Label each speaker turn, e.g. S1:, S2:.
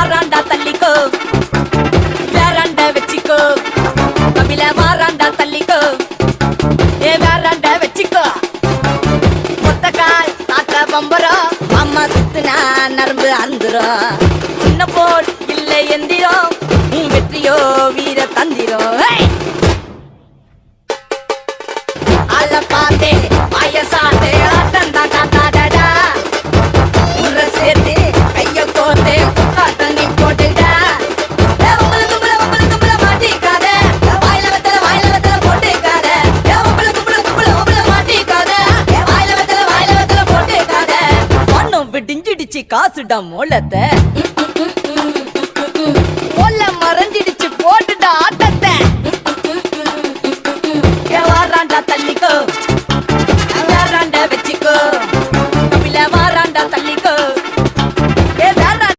S1: வாராண்டா தள்ளிக்கோ வேறாண்ட வச்சிக்கோ கபில வாராண்டா தள்ளிக்கோ வேறாண்ட வச்சிக்கோ மொத்த கால் தாத்த பம்பரம் அம்மா சுத்துனா நரம்பு அந்துரும் சின்ன போல் இல்லை எந்திரம் வெற்றியோ வீர தந்திரம் அல பாத்தே வயசாத்தே ஆட்டந்தா காத்தாடா உர சேர்த்து கைய கோத்தே தண்ணி போட்டுடா உங்களை மாட்டிக்காத வாயில வெத்தல போட்டுக்காத உங்களை மாட்டிக்காத வாயில வெத்தல போட்டுக்காத ஒன்னும் விடிஞ்சிடுச்சு காசுடா மூலத்தை